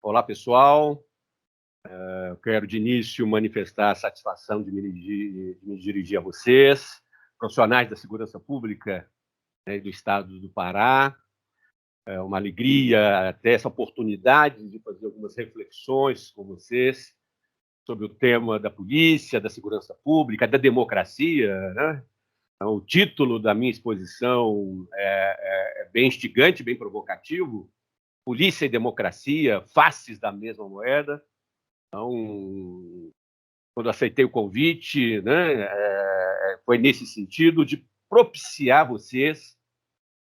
Olá, pessoal. Eu quero, de início, manifestar a satisfação de me dirigir a vocês, profissionais da segurança pública, né, do estado do Pará. É uma alegria ter essa oportunidade de fazer algumas reflexões com vocês sobre o tema da polícia, da segurança pública, da democracia, né? Então, o título da minha exposição é bem instigante, bem provocativo: Polícia e Democracia, faces da mesma moeda. Então, quando aceitei o convite, né, foi nesse sentido de propiciar vocês,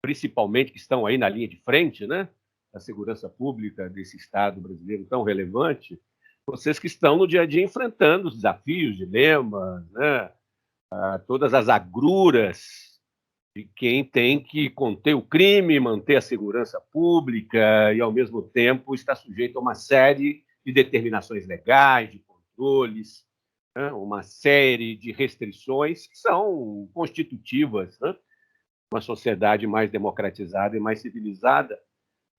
principalmente que estão aí na linha de frente, né, da segurança pública desse Estado brasileiro tão relevante, vocês que estão no dia a dia enfrentando os desafios, dilemas, né, todas as agruras de quem tem que conter o crime, manter a segurança pública e, ao mesmo tempo, está sujeito a uma série de determinações legais, de controles, né, uma série de restrições que são constitutivas, né, uma sociedade mais democratizada e mais civilizada.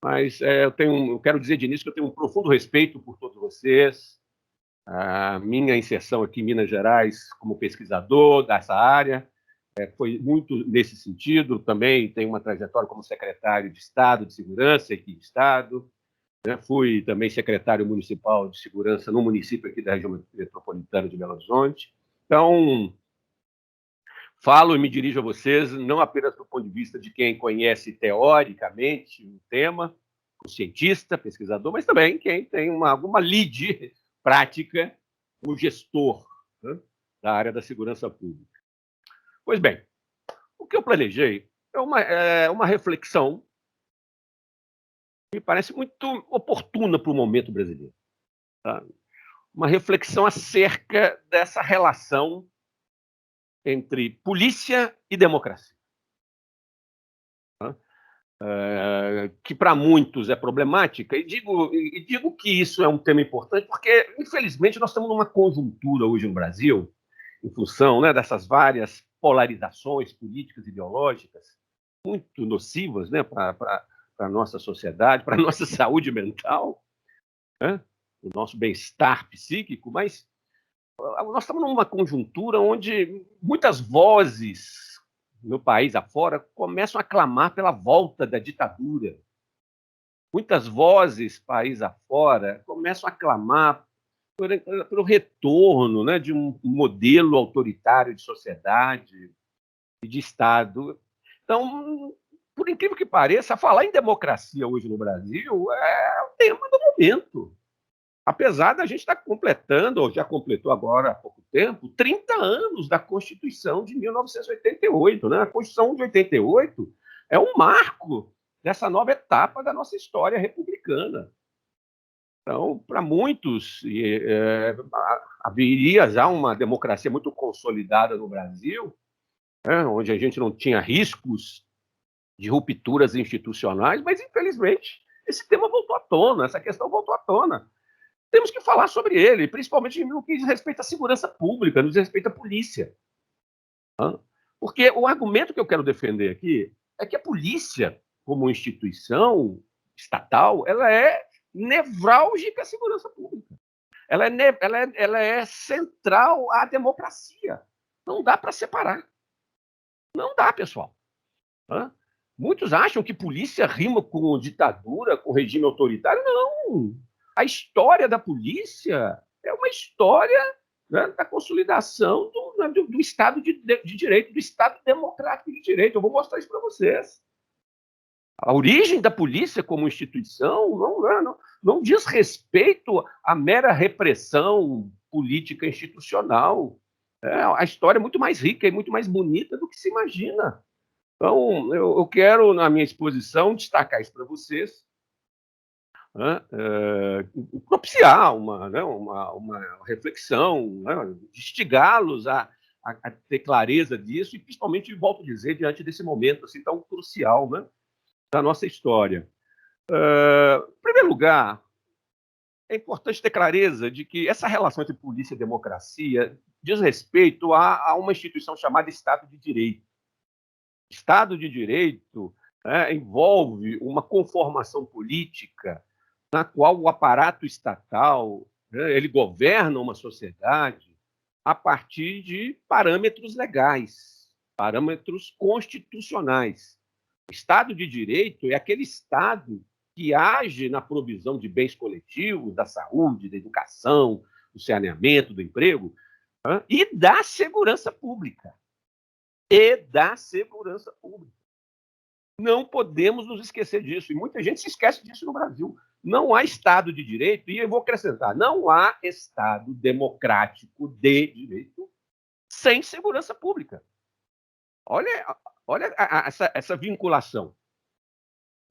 Mas eu quero dizer de início que eu tenho um profundo respeito por todos vocês. A minha inserção aqui em Minas Gerais como pesquisador dessa área foi muito nesse sentido. Também tenho uma trajetória como secretário de Estado de Segurança aqui de Estado, né? Fui também secretário municipal de segurança no município aqui da região metropolitana de Belo Horizonte. Então, falo e me dirijo a vocês não apenas do ponto de vista de quem conhece teoricamente o tema, o cientista, pesquisador, mas também quem tem alguma lide prática, o gestor, né, da área da segurança pública. Pois bem, o que eu planejei é uma reflexão que me parece muito oportuna para o momento brasileiro. Tá? Uma reflexão acerca dessa relação entre polícia e democracia. Tá? Que para muitos é problemática, e digo que isso é um tema importante porque, infelizmente, nós estamos numa conjuntura hoje no Brasil, em função, né, dessas várias polarizações políticas e ideológicas, muito nocivas, né, para a nossa sociedade, para a nossa saúde mental, né, o nosso bem-estar psíquico, mas nós estamos numa conjuntura onde muitas vozes no país afora começam a clamar pela volta da ditadura. Muitas vozes, país afora, começam a clamar pelo retorno, né, de um modelo autoritário de sociedade e de Estado. Então, por incrível que pareça, falar em democracia hoje no Brasil é o tema do momento. Apesar da gente estar completando, ou já completou agora há pouco tempo, 30 anos da Constituição de 1988. Né? A Constituição de 88 é um marco dessa nova etapa da nossa história republicana. Então, para muitos, haveria já uma democracia muito consolidada no Brasil, né, onde a gente não tinha riscos de rupturas institucionais, mas, infelizmente, esse tema voltou à tona, essa questão voltou à tona. Temos que falar sobre ele, principalmente no que diz respeito à segurança pública, no que diz respeito à polícia. Tá? Porque o argumento que eu quero defender aqui é que a polícia, como instituição estatal, ela é nevrálgica à segurança pública. Ela é central à democracia. Não dá para separar. Não dá, pessoal. Tá? Muitos acham que polícia rima com ditadura, com regime autoritário. Não. A história da polícia é uma história, né, da consolidação do Estado de Direito, do Estado democrático de direito. Eu vou mostrar isso para vocês. A origem da polícia como instituição não diz respeito à mera repressão política institucional. A história é muito mais rica e muito mais bonita do que se imagina. Então, eu quero, na minha exposição, destacar isso para vocês, né, propiciar uma reflexão, né, instigá-los a ter clareza disso e, principalmente, volto a dizer, diante desse momento assim, tão crucial, né, da nossa história. Em primeiro lugar, é importante ter clareza de que essa relação entre polícia e democracia diz respeito a uma instituição chamada Estado de Direito. Estado de Direito, né, envolve uma conformação política na qual o aparato estatal, né, ele governa uma sociedade a partir de parâmetros legais, parâmetros constitucionais. O Estado de Direito é aquele Estado que age na provisão de bens coletivos, da saúde, da educação, do saneamento, do emprego, e da segurança pública. E da segurança pública. Não podemos nos esquecer disso, e muita gente se esquece disso no Brasil. Não há Estado de Direito, e eu vou acrescentar, não há Estado democrático de direito sem segurança pública. Olha essa vinculação.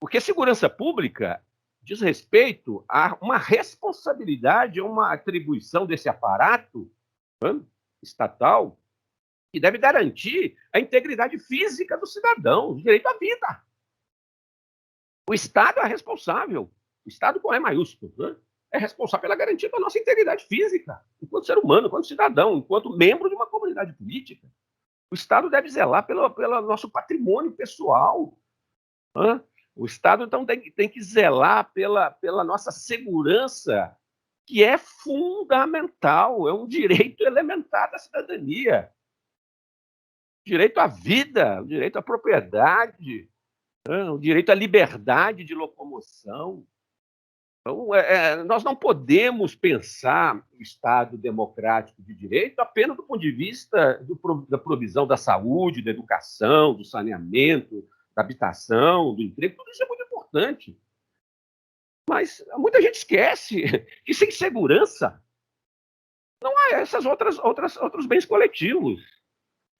Porque segurança pública diz respeito a uma responsabilidade, a uma atribuição desse aparato, né, estatal, que deve garantir a integridade física do cidadão, o direito à vida. O Estado é responsável, o Estado com E maiúsculo, né, é responsável pela garantia da nossa integridade física, enquanto ser humano, enquanto cidadão, enquanto membro de uma comunidade política. O Estado deve zelar pelo nosso patrimônio pessoal. Né? O Estado, então, tem que zelar pela nossa segurança, que é fundamental, é um direito elementar da cidadania. Direito à vida, o direito à propriedade, o direito à liberdade de locomoção. Então, nós não podemos pensar o Estado democrático de direito apenas do ponto de vista da provisão da saúde, da educação, do saneamento, da habitação, do emprego. Tudo isso é muito importante. Mas muita gente esquece que sem segurança não há outros bens coletivos.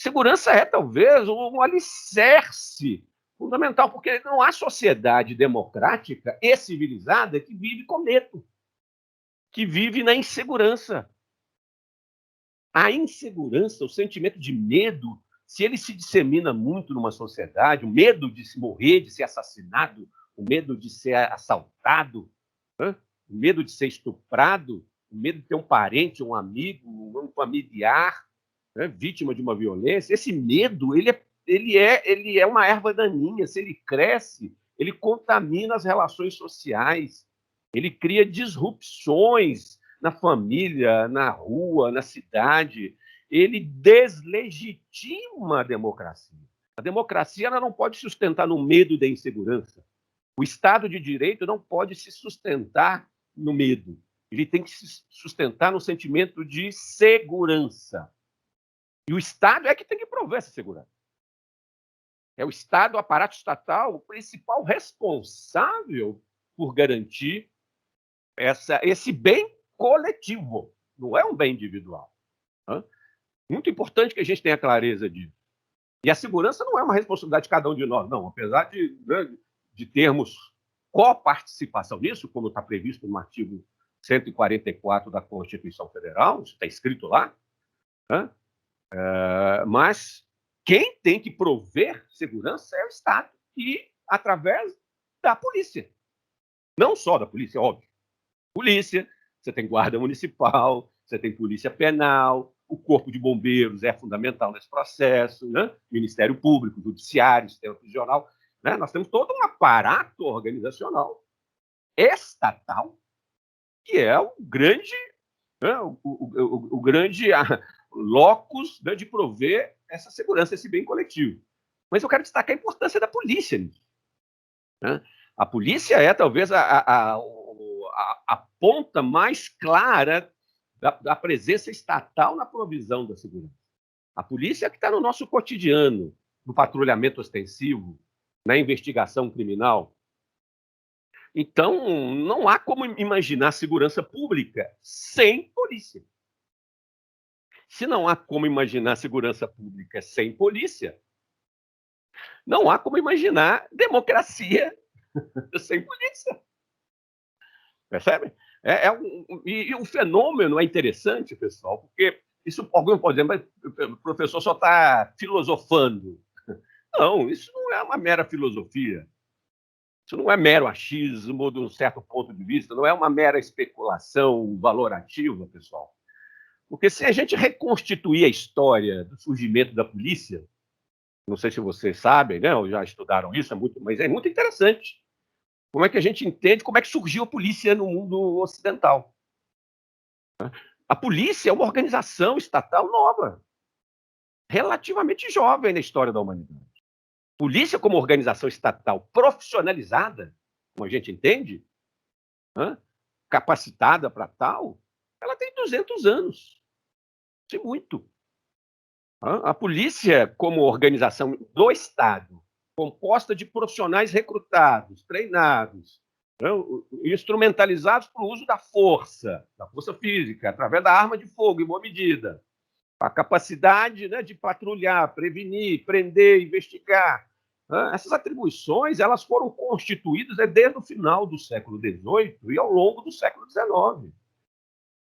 Segurança é, talvez, um alicerce fundamental, porque não há sociedade democrática e civilizada que vive com medo, que vive na insegurança. A insegurança, o sentimento de medo, se ele se dissemina muito numa sociedade, o medo de se morrer, de ser assassinado, o medo de ser assaltado, o medo de ser estuprado, o medo de ter um parente, um amigo, um familiar, vítima de uma violência, esse medo ele é uma erva daninha. Se ele cresce, ele contamina as relações sociais, ele cria disrupções na família, na rua, na cidade, ele deslegitima a democracia. A democracia ela não pode se sustentar no medo da insegurança. O Estado de Direito não pode se sustentar no medo. Ele tem que se sustentar no sentimento de segurança. E o Estado é que tem que prover essa segurança. É o Estado, o aparato estatal, o principal responsável por garantir esse bem coletivo, não é um bem individual. Muito importante que a gente tenha clareza disso. E a segurança não é uma responsabilidade de cada um de nós, não. Apesar de termos coparticipação nisso, como está previsto no artigo 144 da Constituição Federal, isso está escrito lá, mas quem tem que prover segurança é o Estado, e através da polícia. Não só da polícia, óbvio. Polícia, você tem guarda municipal, você tem polícia penal, o corpo de bombeiros é fundamental nesse processo, né? Ministério Público, Judiciário, Sistema Prisional. Né? Nós temos todo um aparato organizacional estatal que é o grande, né? o grande locus, né, de prover essa segurança, esse bem coletivo. Mas eu quero destacar a importância da polícia nisso. Né? A polícia é talvez a ponta mais clara da presença estatal na provisão da segurança. A polícia é que está no nosso cotidiano, no patrulhamento ostensivo, na investigação criminal. Então, não há como imaginar segurança pública sem polícia. Se não há como imaginar segurança pública sem polícia, não há como imaginar democracia sem polícia. Percebe? E o fenômeno é interessante, pessoal, porque isso alguém pode dizer, mas o professor só está filosofando. Não, isso não é uma mera filosofia. Isso não é mero achismo de um certo ponto de vista, não é uma mera especulação valorativa, pessoal. Porque se a gente reconstituir a história do surgimento da polícia, não sei se vocês sabem, né, ou já estudaram isso, mas é muito interessante. Como é que a gente entende como é que surgiu a polícia no mundo ocidental? A polícia é uma organização estatal nova, relativamente jovem na história da humanidade. Polícia como organização estatal profissionalizada, como a gente entende, hã, capacitada para tal, ela tem 200 anos, isso é muito. A polícia como organização do Estado, composta de profissionais recrutados, treinados, instrumentalizados para o uso da força física, através da arma de fogo em boa medida, a capacidade, né, de patrulhar, prevenir, prender, investigar. Essas atribuições elas foram constituídas desde o final do século XVIII e ao longo do século XIX.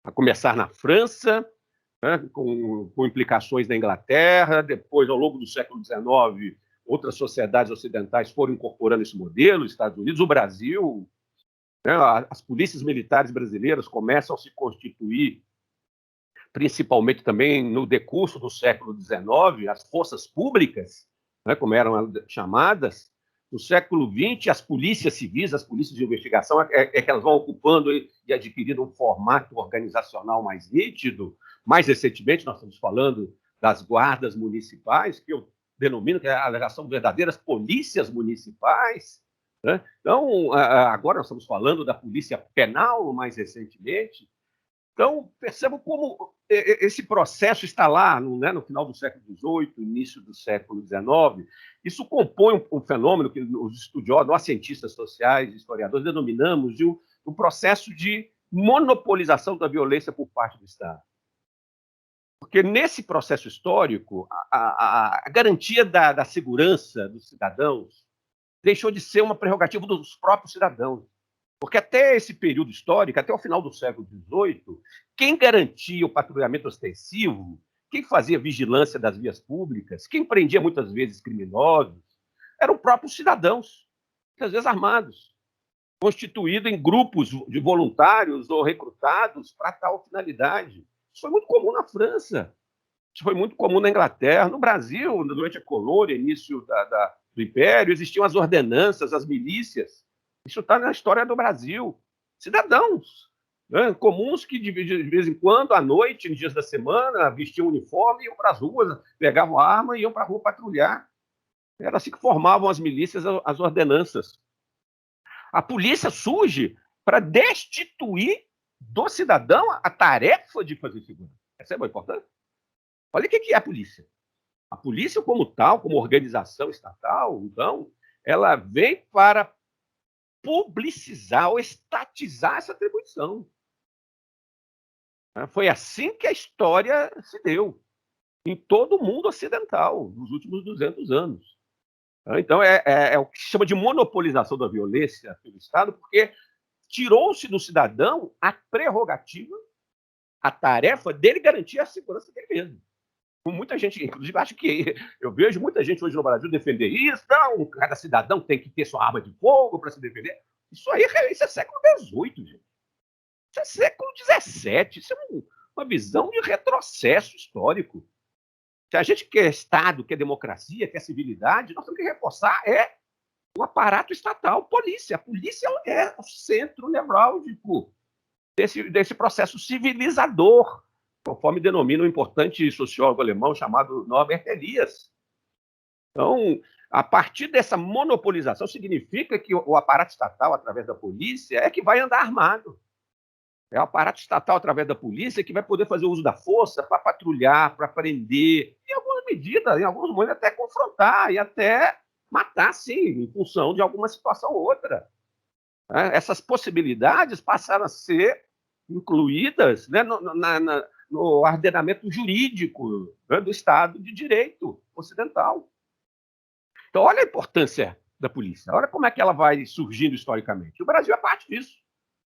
A começar na França, né, com implicações na Inglaterra, depois, ao longo do século XIX, outras sociedades ocidentais foram incorporando esse modelo, os Estados Unidos, o Brasil, né, as polícias militares brasileiras começam a se constituir, principalmente também no decurso do século XIX, as forças públicas, né, como eram chamadas. No século XX, as polícias civis, as polícias de investigação, que elas vão ocupando e adquirindo um formato organizacional mais nítido. Mais recentemente, nós estamos falando das guardas municipais, que eu denomino que elas são verdadeiras polícias municipais. Né? Então, agora nós estamos falando da polícia penal, mais recentemente. Então, percebam como esse processo está lá, né, no final do século XVIII, início do século XIX. Isso compõe um fenômeno que os estudiosos, nós cientistas sociais, historiadores, denominamos de um processo de monopolização da violência por parte do Estado. Porque nesse processo histórico, a garantia da segurança dos cidadãos deixou de ser uma prerrogativa dos próprios cidadãos. Porque até esse período histórico, até o final do século XVIII, quem garantia o patrulhamento ostensivo, quem fazia vigilância das vias públicas, quem prendia muitas vezes criminosos, eram os próprios cidadãos, muitas vezes armados, constituídos em grupos de voluntários ou recrutados para tal finalidade. Isso foi muito comum na França, isso foi muito comum na Inglaterra. No Brasil, durante a colônia, início do Império, existiam as ordenanças, as milícias. Isso está na história do Brasil. Cidadãos, né, comuns que, de vez em quando, à noite, em dias da semana, vestiam uniforme e iam para as ruas, pegavam arma e iam para a rua patrulhar. Era assim que formavam as milícias, as ordenanças. A polícia surge para destituir do cidadão a tarefa de fazer segurança. Essa é muito importante. Olha o que é a polícia. A polícia, como tal, como organização estatal, então, ela vem para publicizar ou estatizar essa atribuição. Foi assim que a história se deu em todo o mundo ocidental nos últimos 200 anos. Então, é o que se chama de monopolização da violência pelo Estado, porque tirou-se do cidadão a prerrogativa, a tarefa dele garantir a segurança dele mesmo. Muita gente, inclusive, acha que eu vejo muita gente hoje no Brasil defender isso. Não, cada cidadão tem que ter sua arma de fogo para se defender. Isso é século XVIII, gente. Isso é século XVII. Isso é uma visão de retrocesso histórico. Se a gente quer Estado, quer democracia, quer civilidade, nós temos que reforçar o aparato estatal, polícia. A polícia é o centro nevrálgico desse processo civilizador, conforme denomina um importante sociólogo alemão chamado Norbert Elias. Então, a partir dessa monopolização, significa que o aparato estatal, através da polícia, é que vai andar armado. É o aparato estatal, através da polícia, que vai poder fazer uso da força para patrulhar, para prender, em algumas medidas, em alguns momentos até confrontar e até matar, sim, em função de alguma situação ou outra. Essas possibilidades passaram a ser incluídas, né, no ordenamento jurídico, né, do Estado de Direito ocidental. Então, olha a importância da polícia, olha como é que ela vai surgindo historicamente. O Brasil é parte disso,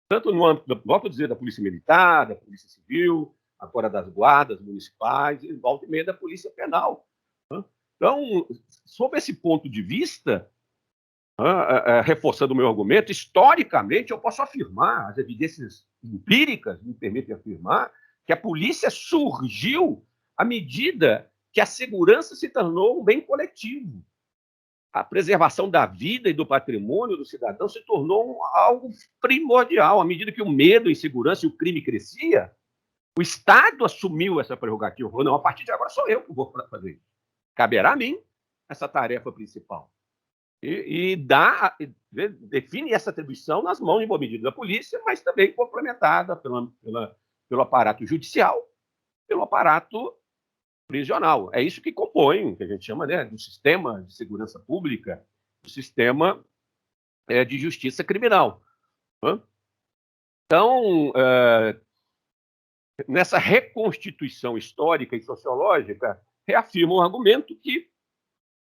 tanto no âmbito, vamos dizer, da polícia militar, da polícia civil, agora das guardas municipais, e volta e meia da polícia penal. Né? Então, sob esse ponto de vista, reforçando o meu argumento, historicamente eu posso afirmar, as evidências empíricas me permitem afirmar, que a polícia surgiu à medida que a segurança se tornou um bem coletivo. a preservação da vida e do patrimônio do cidadão se tornou algo primordial. À medida que o medo, a insegurança e o crime crescia, o Estado assumiu essa prerrogativa. Falou, não, a partir de agora sou eu que vou fazer isso. Caberá a mim essa tarefa principal. Define essa atribuição nas mãos, em boa medida, da polícia, mas também complementada pelo aparato judicial, pelo aparato prisional. É isso que compõe, o que a gente chama, né, do sistema de segurança pública, do sistema de justiça criminal. Né? Então, nessa reconstituição histórica e sociológica, reafirma o argumento que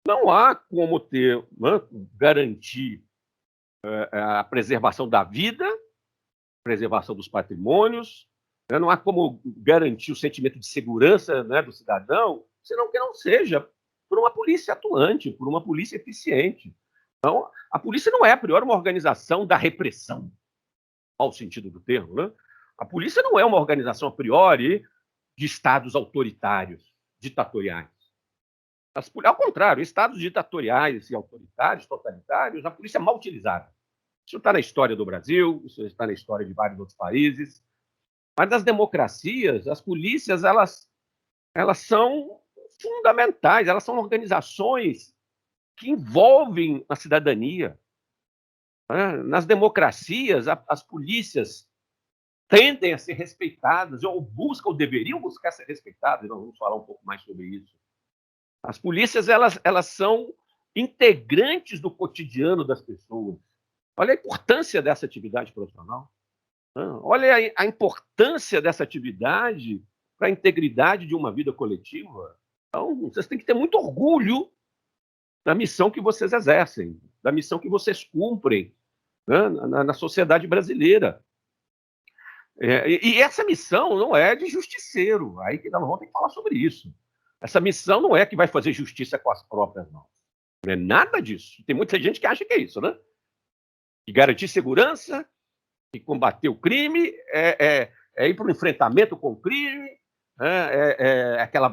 não há como garantir a preservação da vida, preservação dos patrimônios, né? Não há como garantir o sentimento de segurança, né, do cidadão, senão que não seja por uma polícia atuante, por uma polícia eficiente. Então, a polícia não é, a priori, uma organização da repressão, ao sentido do termo. Né? A polícia não é uma organização, a priori, de estados autoritários, ditatoriais. Ao contrário, estados ditatoriais e autoritários, totalitários, a polícia é mal utilizada. Isso está na história do Brasil, isso está na história de vários outros países. Mas nas democracias, as polícias elas são fundamentais, elas são organizações que envolvem a cidadania. Nas democracias, as polícias tendem a ser respeitadas, ou buscam, ou deveriam buscar ser respeitadas, nós vamos falar um pouco mais sobre isso. As polícias elas são integrantes do cotidiano das pessoas. Olha a importância dessa atividade profissional. Olha a importância dessa atividade para a integridade de uma vida coletiva. Então, vocês têm que ter muito orgulho da missão que vocês exercem, da missão que vocês cumprem, né, na sociedade brasileira. E essa missão não é de justiceiro, aí que nós vamos ter que falar sobre isso. Essa missão não é que vai fazer justiça com as próprias mãos. Não é nada disso. Tem muita gente que acha que é isso, né? Que garantir segurança, que combater o crime, ir para o enfrentamento com o crime, aquela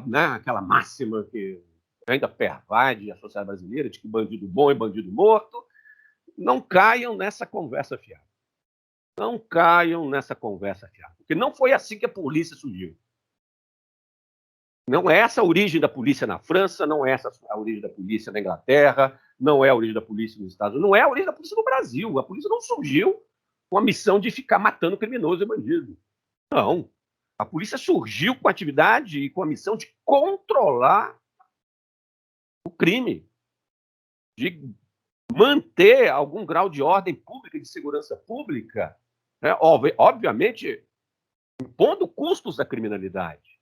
máxima que ainda pervade a sociedade brasileira, de que bandido bom é bandido morto. Não caiam nessa conversa fiada. Não caiam nessa conversa fiada. Porque não foi assim que a polícia surgiu. Não é essa a origem da polícia na França, não é essa a origem da polícia na Inglaterra, não é a origem da polícia nos Estados Unidos, não é a origem da polícia no Brasil. A polícia não surgiu com a missão de ficar matando criminoso e bandido. Não. A polícia surgiu com a atividade e com a missão de controlar o crime, de manter algum grau de ordem pública, de segurança pública, né? Obviamente, impondo custos da criminalidade,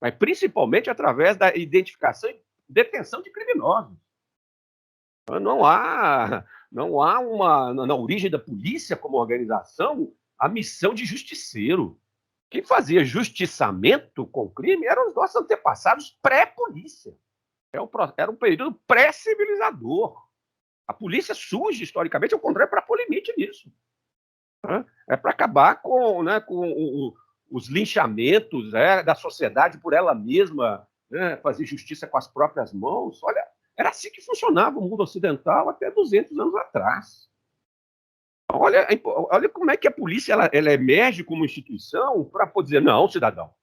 mas principalmente através da identificação e detenção de criminosos. Não há na origem da polícia como organização a missão de justiceiro. Quem fazia justiçamento com o crime eram os nossos antepassados pré-polícia. Era um período pré-civilizador. A polícia surge, historicamente, ao contrário, para pôr limite nisso. É para acabar com os linchamentos da sociedade por ela mesma, né, fazer justiça com as próprias mãos. Olha, era assim que funcionava o mundo ocidental até 200 anos atrás. Olha como é que a polícia ela emerge como instituição para poder dizer, não, cidadão,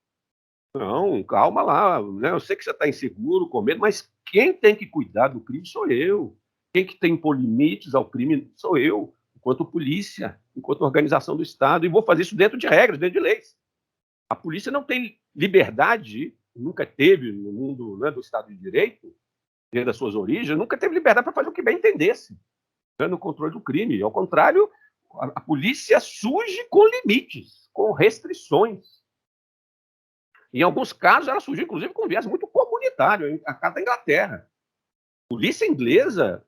não, calma lá, né? Eu sei que você está inseguro, com medo, mas quem tem que cuidar do crime sou eu. Quem que tem que impor limites ao crime sou eu, enquanto polícia, enquanto organização do Estado, e vou fazer isso dentro de regras, dentro de leis. A polícia não tem liberdade, nunca teve no mundo, né, do Estado de Direito, desde as suas origens, nunca teve liberdade para fazer o que bem entendesse, né, no controle do crime. Ao contrário, a polícia surge com limites, com restrições. Em alguns casos, ela surgiu, inclusive, com viés muito comunitário, a caso da Inglaterra. A polícia inglesa,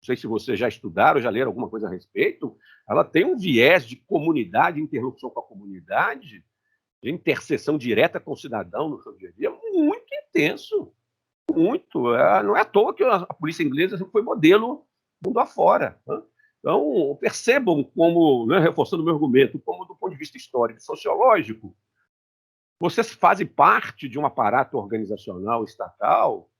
não sei se vocês já estudaram, já leram alguma coisa a respeito, ela tem um viés de comunidade, interlocução com a comunidade, de interseção direta com o cidadão no seu dia a dia, muito intenso. Muito. Não é à toa que a polícia inglesa foi modelo mundo afora. Né? Então, percebam como, né, reforçando o meu argumento, como do ponto de vista histórico e sociológico, vocês fazem parte de um aparato organizacional estatal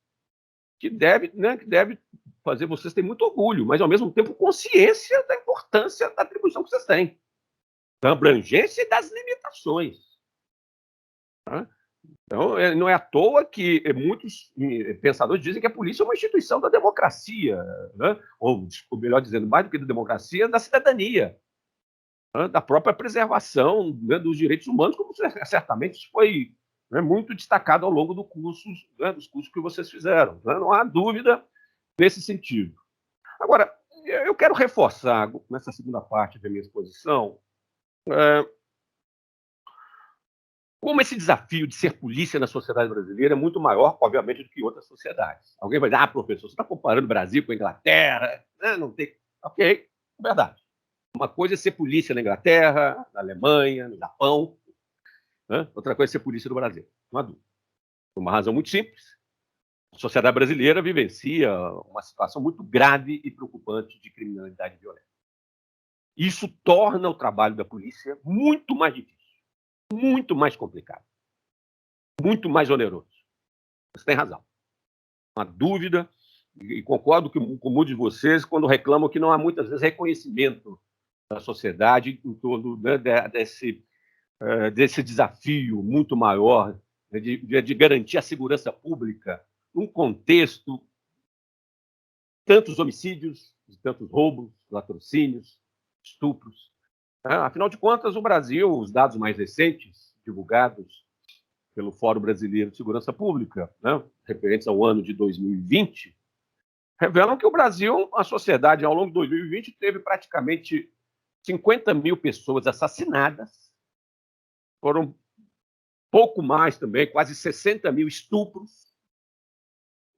que deve fazer vocês terem muito orgulho, mas, ao mesmo tempo, consciência da importância da atribuição que vocês têm, da abrangência e das limitações. Tá? Então, não é à toa que muitos pensadores dizem que a polícia é uma instituição da democracia, né? Ou, melhor dizendo, mais do que da democracia, da cidadania, né? Da própria preservação, né, dos direitos humanos, como certamente isso foi, né, muito destacado ao longo do curso, né, dos cursos que vocês fizeram. Né? Não há dúvida nesse sentido. Agora, eu quero reforçar, nessa segunda parte da minha exposição, como esse desafio de ser polícia na sociedade brasileira é muito maior, obviamente, do que em outras sociedades. Alguém vai dizer, professor, você está comparando o Brasil com a Inglaterra? Não tem. Ok, verdade. Uma coisa é ser polícia na Inglaterra, na Alemanha, no Japão, né? Outra coisa é ser polícia no Brasil. Não há dúvida. Por uma razão muito simples. A sociedade brasileira vivencia uma situação muito grave e preocupante de criminalidade e violência. Isso torna o trabalho da polícia muito mais difícil, muito mais complicado, muito mais oneroso. Você tem razão. Não há dúvida, e concordo com muitos de vocês quando reclamam que não há muitas vezes reconhecimento da sociedade em torno, né, desse desafio muito maior, né, de garantir a segurança pública num contexto tantos homicídios, de tantos roubos, latrocínios, estupros. Afinal de contas, o Brasil, os dados mais recentes, divulgados pelo Fórum Brasileiro de Segurança Pública, né, referentes ao ano de 2020, revelam que o Brasil, a sociedade, ao longo de 2020, teve praticamente 50 mil pessoas assassinadas, foram pouco mais também, quase 60 mil estupros,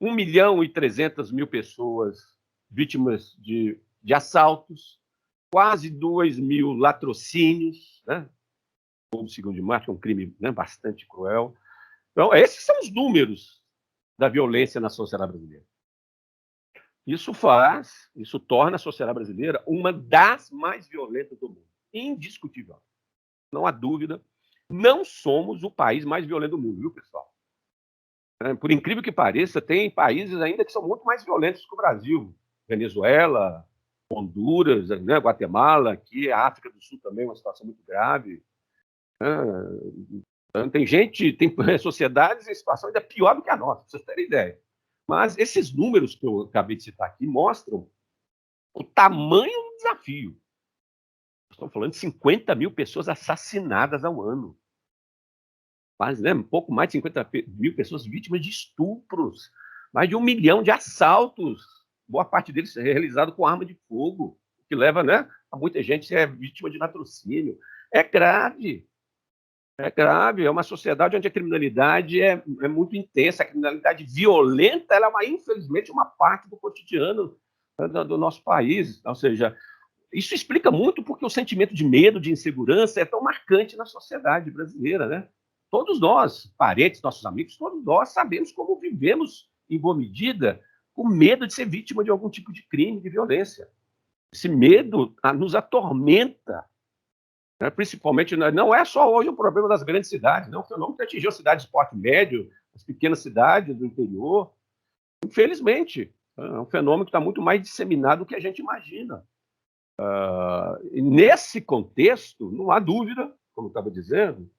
1.300.000 pessoas vítimas de assaltos, quase 2.000 latrocínios, né? Como segundo de março, é um crime, né, bastante cruel. Então, esses são os números da violência na sociedade brasileira. Isso torna a sociedade brasileira uma das mais violentas do mundo, indiscutível. Não há dúvida. Não somos o país mais violento do mundo, viu, pessoal? Por incrível que pareça, tem países ainda que são muito mais violentos que o Brasil. Venezuela, Honduras, né, Guatemala, aqui a África do Sul também é uma situação muito grave. Tem sociedades em situação ainda pior do que a nossa, para vocês terem ideia. Mas esses números que eu acabei de citar aqui mostram o tamanho do desafio. Estamos falando de 50 mil pessoas assassinadas ao ano. Quase, né? Um pouco mais de 50 mil pessoas vítimas de estupros. Mais de 1 milhão de assaltos. Boa parte deles é realizado com arma de fogo, que leva, né, a muita gente ser vítima de latrocínio. É grave. É grave, é uma sociedade onde a criminalidade é muito intensa, a criminalidade violenta, ela é, infelizmente, uma parte do cotidiano do nosso país. Ou seja, isso explica muito porque o sentimento de medo, de insegurança é tão marcante na sociedade brasileira, né? Todos nós, parentes, nossos amigos, todos nós sabemos como vivemos, em boa medida, com medo de ser vítima de algum tipo de crime, de violência. Esse medo nos atormenta. Principalmente, não é só hoje um problema das grandes cidades, não, é um fenômeno que atingiu cidades de porte médio, as pequenas cidades do interior. Infelizmente, é um fenômeno que está muito mais disseminado do que a gente imagina. E nesse contexto, não há dúvida, como eu estava dizendo,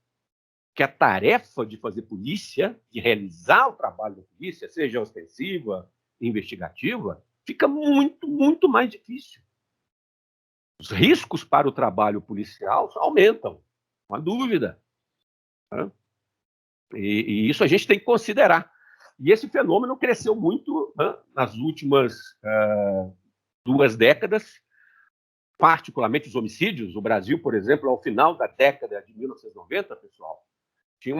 que a tarefa de fazer polícia, de realizar o trabalho da polícia, seja ostensiva, investigativa, fica muito, muito mais difícil. Os riscos para o trabalho policial aumentam, não há dúvida. Né? E isso a gente tem que considerar. E esse fenômeno cresceu muito, né, nas últimas 2 décadas, particularmente os homicídios. O Brasil, por exemplo, ao final da década de 1990, pessoal, tinha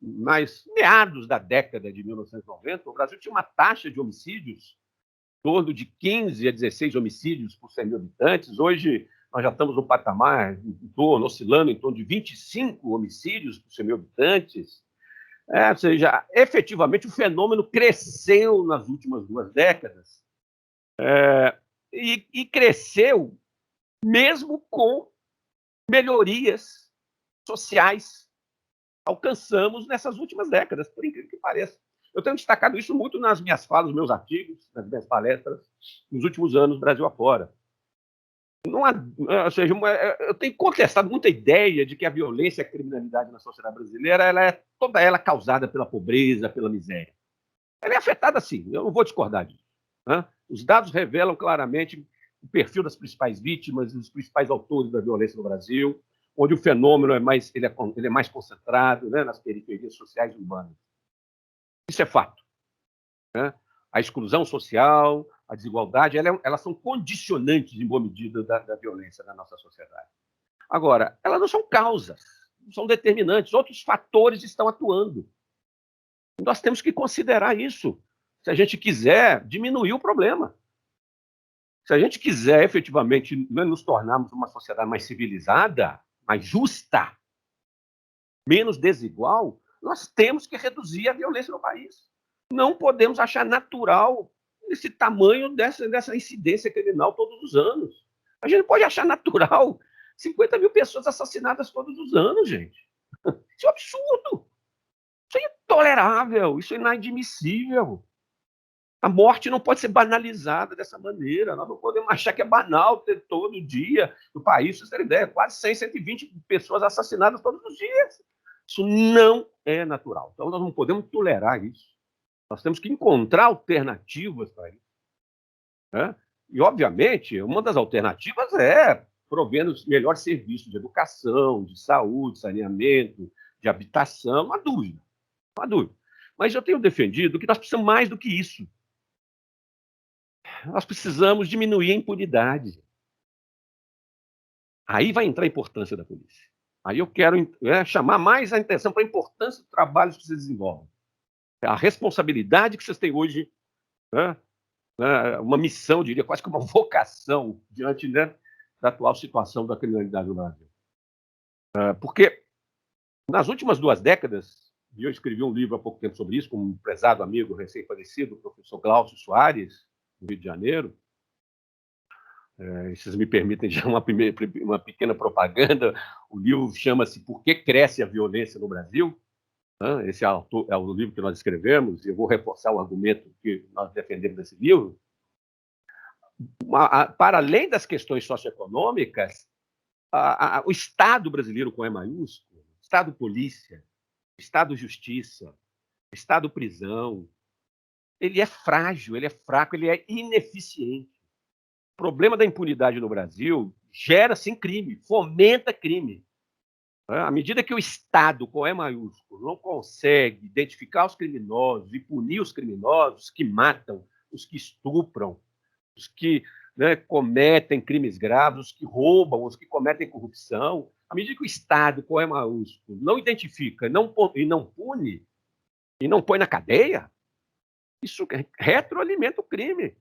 mais meados da década de 1990, o Brasil tinha uma taxa de homicídios em torno de 15 a 16 homicídios por 100 mil habitantes. Hoje, nós já estamos no patamar, oscilando em torno de 25 homicídios por 100 mil habitantes. Ou seja, efetivamente, o fenômeno cresceu nas últimas 2 décadas. E cresceu mesmo com melhorias sociais alcançamos nessas últimas décadas, por incrível que pareça. Eu tenho destacado isso muito nas minhas falas, nos meus artigos, nas minhas palestras, nos últimos anos, Brasil afora. Não há, ou seja, eu tenho contestado muita ideia de que a violência e a criminalidade na sociedade brasileira ela é toda ela causada pela pobreza, pela miséria. Ela é afetada sim, eu não vou discordar disso. Né? Os dados revelam claramente o perfil das principais vítimas e dos principais autores da violência no Brasil, onde o fenômeno ele é mais concentrado, né, nas periferias sociais e urbanas. Isso é fato. Né? A exclusão social, a desigualdade, elas são condicionantes, em boa medida, da violência na nossa sociedade. Agora, elas não são causas, não são determinantes, outros fatores estão atuando. Nós temos que considerar isso, se a gente quiser diminuir o problema. Se a gente quiser efetivamente nos tornarmos uma sociedade mais civilizada, mais justa, menos desigual, nós temos que reduzir a violência no país. Não podemos achar natural esse tamanho dessa incidência criminal todos os anos. A gente não pode achar natural 50 mil pessoas assassinadas todos os anos, gente. Isso é um absurdo. Isso é intolerável, isso é inadmissível. A morte não pode ser banalizada dessa maneira. Nós não podemos achar que é banal ter todo dia no país, vocês terem ideia, quase 100, 120 pessoas assassinadas todos os dias. Isso não é natural. Então, nós não podemos tolerar isso. Nós temos que encontrar alternativas para isso. Né? E, obviamente, uma das alternativas é provendo melhores serviços de educação, de saúde, saneamento, de habitação, não há dúvida. Não há dúvida. Mas eu tenho defendido que nós precisamos mais do que isso. Nós precisamos diminuir a impunidade. Aí vai entrar a importância da polícia. Aí eu quero chamar mais a atenção para a importância do trabalho que vocês desenvolvem. A responsabilidade que vocês têm hoje, né, uma missão, diria, quase que uma vocação diante, né, da atual situação da criminalidade no Brasil. Porque nas últimas 2 décadas, e eu escrevi um livro há pouco tempo sobre isso, com um prezado amigo recém-falecido, o professor Glaucio Soares, no Rio de Janeiro. Se vocês me permitem já uma pequena propaganda, o livro chama-se Por que Cresce a Violência no Brasil? Esse é o livro que nós escrevemos, e eu vou reforçar o argumento que nós defendemos nesse livro. Para além das questões socioeconômicas, o Estado brasileiro com E maiúsculo, Estado polícia, Estado justiça, Estado prisão, ele é frágil, ele é fraco, ele é ineficiente. O problema da impunidade no Brasil gera, sim, crime, fomenta crime. À medida que o Estado, com E maiúsculo, não consegue identificar os criminosos e punir os criminosos que matam, os que estupram, os que, né, cometem crimes graves, os que roubam, os que cometem corrupção, à medida que o Estado, com E maiúsculo, não identifica e não pune, e não põe na cadeia, isso retroalimenta o crime.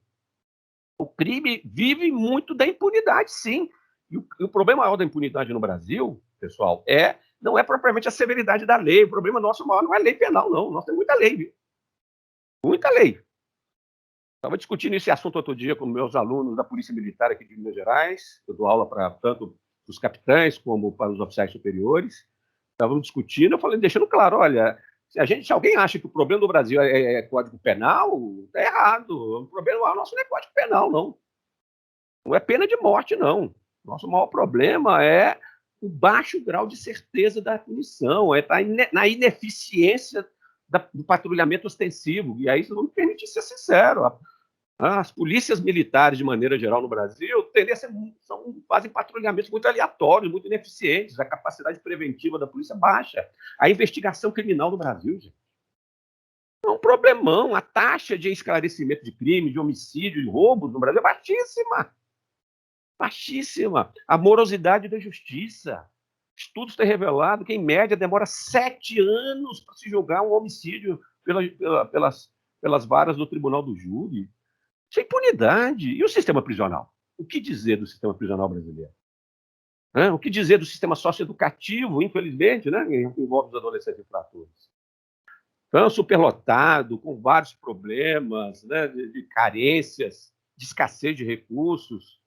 O crime vive muito da impunidade, sim. E o problema maior da impunidade no Brasil, pessoal, não é propriamente a severidade da lei. O problema nosso maior não é lei penal, não. Nós temos muita lei, viu? Muita lei. Estava discutindo esse assunto outro dia com meus alunos da Polícia Militar aqui de Minas Gerais. Eu dou aula para tanto os capitães como para os oficiais superiores. Estávamos discutindo, eu falei, deixando claro, olha, se alguém acha que o problema do Brasil é Código Penal, está errado. O problema nosso não é Código Penal, não. Não é pena de morte, não. Nosso maior problema é o baixo grau de certeza da punição, estar na ineficiência do patrulhamento ostensivo. E aí, vocês vão me permitir ser sincero. As polícias militares, de maneira geral, no Brasil, fazem patrulhamentos muito aleatórios, muito ineficientes. A capacidade preventiva da polícia é baixa. A investigação criminal no Brasil, gente, é um problemão. A taxa de esclarecimento de crime, de homicídio, de roubos no Brasil é baixíssima. Baixíssima. A morosidade da justiça. Estudos têm revelado que, em média, demora 7 anos para se julgar um homicídio pelas varas do Tribunal do Júri. Isso é impunidade. E o sistema prisional? O que dizer do sistema prisional brasileiro? O que dizer do sistema socioeducativo, infelizmente, né, que envolve os adolescentes infratores? Então, superlotado, com vários problemas, né, de carências, de escassez de recursos.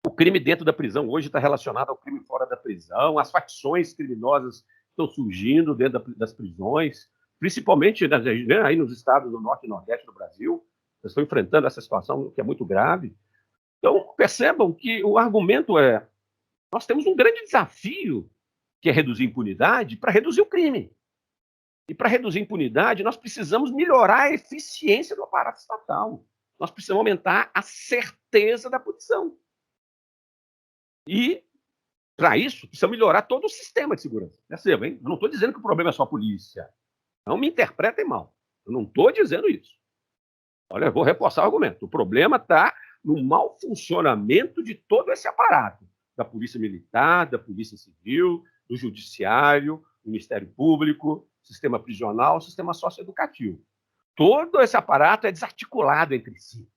O crime dentro da prisão hoje está relacionado ao crime fora da prisão, as facções criminosas estão surgindo dentro das prisões, principalmente né, aí nos estados do Norte e Nordeste do Brasil, eles estão enfrentando essa situação que é muito grave. Então, percebam que o argumento é: nós temos um grande desafio, que é reduzir a impunidade, para reduzir o crime. E para reduzir a impunidade, nós precisamos melhorar a eficiência do aparato estatal. Nós precisamos aumentar a certeza da punição. E, para isso, precisamos melhorar todo o sistema de segurança. Perceba, hein? Eu não estou dizendo que o problema é só a polícia. Não me interpretem mal. Eu não estou dizendo isso. Olha, eu vou reforçar o argumento. O problema está no mau funcionamento de todo esse aparato, da Polícia Militar, da Polícia Civil, do Judiciário, do Ministério Público, sistema prisional, sistema socioeducativo. Todo esse aparato é desarticulado entre si.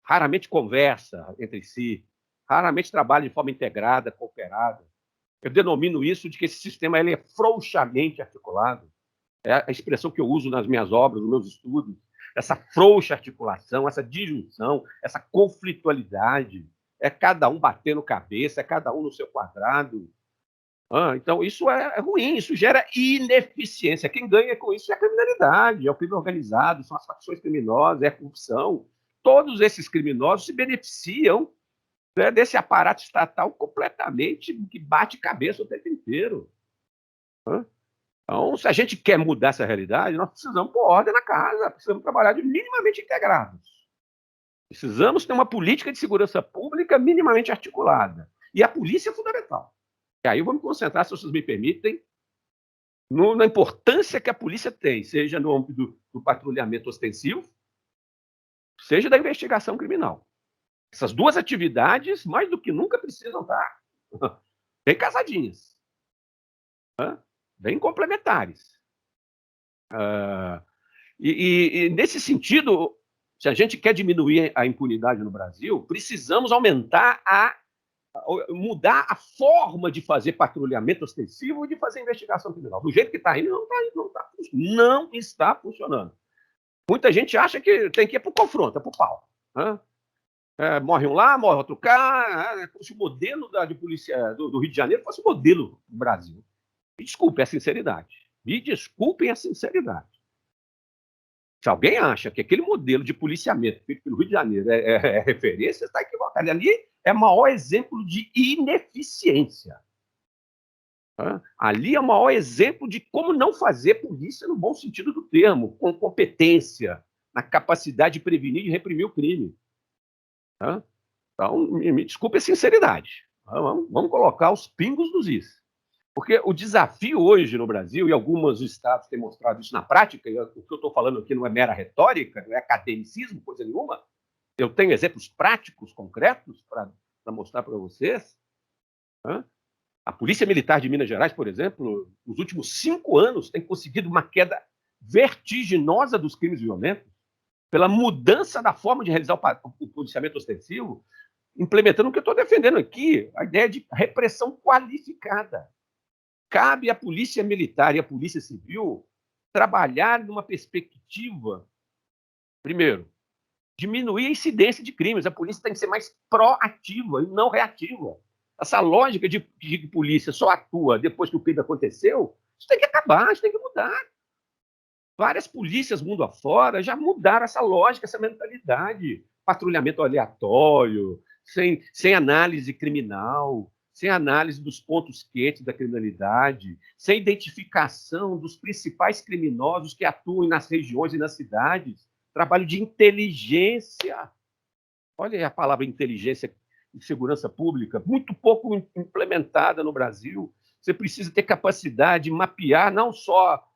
Raramente conversa entre si, raramente trabalha de forma integrada, cooperada. Eu denomino isso de que esse sistema ele é frouxamente articulado. É a expressão que eu uso nas minhas obras, nos meus estudos. Essa frouxa articulação, essa disjunção, essa conflitualidade. É cada um batendo cabeça, é cada um no seu quadrado. Então, isso é ruim, isso gera ineficiência. Quem ganha com isso é a criminalidade, é o crime organizado, são as facções criminosas, é a corrupção. Todos esses criminosos se beneficiam, né, desse aparato estatal completamente que bate cabeça o tempo inteiro. Então, se a gente quer mudar essa realidade, nós precisamos pôr ordem na casa, precisamos trabalhar de minimamente integrados. Precisamos ter uma política de segurança pública minimamente articulada. E a polícia é fundamental. E aí eu vou me concentrar, se vocês me permitem, na importância que a polícia tem, seja no âmbito do patrulhamento ostensivo, seja da investigação criminal. Essas duas atividades, mais do que nunca, precisam estar bem casadinhas, bem complementares. E nesse sentido, se a gente quer diminuir a impunidade no Brasil, precisamos mudar a forma de fazer patrulhamento ostensivo e de fazer investigação criminal. Do jeito que está indo, não está funcionando. Muita gente acha que tem que ir para o confronto, para o pau. Morre um lá, morre outro cá, como se o modelo de polícia do Rio de Janeiro fosse o modelo do Brasil. Me desculpem a sinceridade. Me desculpem a sinceridade. Se alguém acha que aquele modelo de policiamento feito pelo Rio de Janeiro é referência, está equivocado. Ali é o maior exemplo de ineficiência. Ali é o maior exemplo de como não fazer polícia no bom sentido do termo, com competência, na capacidade de prevenir e reprimir o crime. Então, me desculpe a sinceridade. Vamos colocar os pingos nos is. Porque o desafio hoje no Brasil, e alguns estados têm mostrado isso na prática, e o que eu estou falando aqui não é mera retórica, não é academicismo, coisa nenhuma. Eu tenho exemplos práticos, concretos, para mostrar para vocês. A Polícia Militar de Minas Gerais, por exemplo, nos últimos 5 anos, tem conseguido uma queda vertiginosa dos crimes violentos, pela mudança da forma de realizar o policiamento ostensivo, implementando o que eu estou defendendo aqui, a ideia de repressão qualificada. Cabe à Polícia Militar e à Polícia Civil trabalhar numa perspectiva, primeiro, diminuir a incidência de crimes. A polícia tem que ser mais proativa e não reativa. Essa lógica de que a polícia só atua depois que o crime aconteceu, isso tem que acabar, isso tem que mudar. Várias polícias mundo afora já mudaram essa lógica, essa mentalidade. Patrulhamento aleatório, sem análise criminal, sem análise dos pontos quentes da criminalidade, sem identificação dos principais criminosos que atuam nas regiões e nas cidades. Trabalho de inteligência. Olha aí a palavra inteligência e segurança pública, muito pouco implementada no Brasil. Você precisa ter capacidade de mapear não só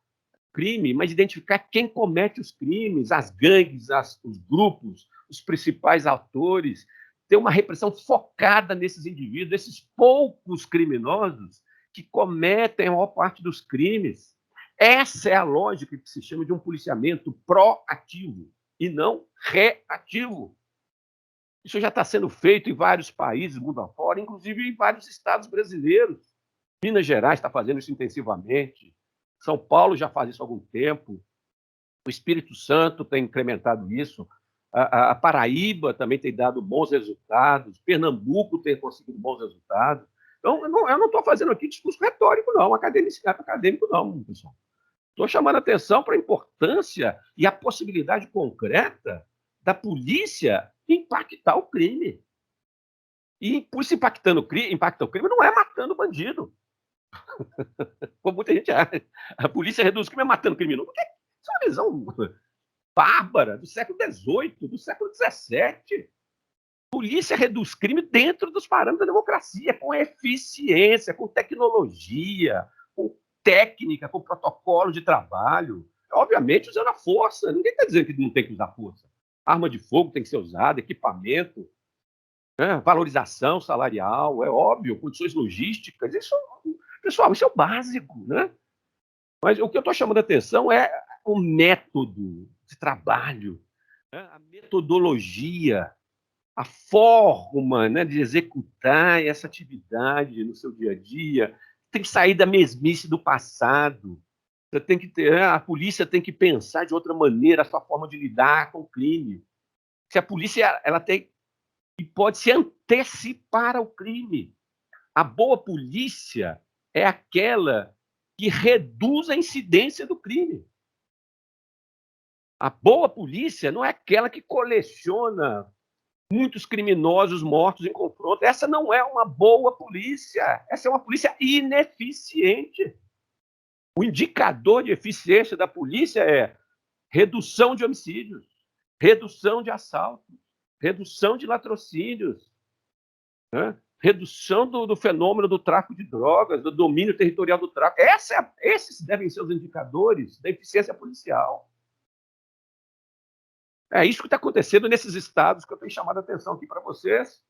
crime, mas identificar quem comete os crimes, as gangues, os grupos, os principais autores, ter uma repressão focada nesses indivíduos, esses poucos criminosos que cometem a maior parte dos crimes. Essa é a lógica que se chama de um policiamento proativo e não reativo. Isso já está sendo feito em vários países, mundo afora, inclusive em vários estados brasileiros. Minas Gerais está fazendo isso intensivamente. São Paulo já faz isso há algum tempo. O Espírito Santo tem incrementado isso. A Paraíba também tem dado bons resultados. Pernambuco tem conseguido bons resultados. Então, eu não estou fazendo aqui discurso retórico, não, acadêmico, não, pessoal. Estou chamando a atenção para a importância e a possibilidade concreta da polícia impactar o crime. E por isso impacta o crime não é matando bandido, como muita gente acha. A polícia reduz o crime matando criminoso. Isso é uma visão bárbara do século XVIII, do século XVII. Polícia reduz crime dentro dos parâmetros da democracia, com eficiência, com tecnologia, com técnica, com protocolo de trabalho. Obviamente, usando a força. Ninguém está dizendo que não tem que usar força. Arma de fogo tem que ser usada, equipamento, né? Valorização salarial, é óbvio, condições logísticas. Isso, pessoal, isso é o básico, né? Mas o que eu estou chamando a atenção é o método de trabalho, né? A metodologia, a forma, né, de executar essa atividade no seu dia a dia. Tem que sair da mesmice do passado. Você tem que ter, a polícia tem que pensar de outra maneira a sua forma de lidar com o crime. Se a polícia ela tem e pode se antecipar ao crime. A boa polícia é aquela que reduz a incidência do crime. A boa polícia não é aquela que coleciona muitos criminosos mortos em confronto. Essa não é uma boa polícia. Essa é uma polícia ineficiente. O indicador de eficiência da polícia é redução de homicídios, redução de assaltos, redução de latrocínios, né? Redução do fenômeno do tráfico de drogas, do domínio territorial do tráfico. Esses devem ser os indicadores da eficiência policial. É isso que está acontecendo nesses estados que eu tenho chamado a atenção aqui para vocês.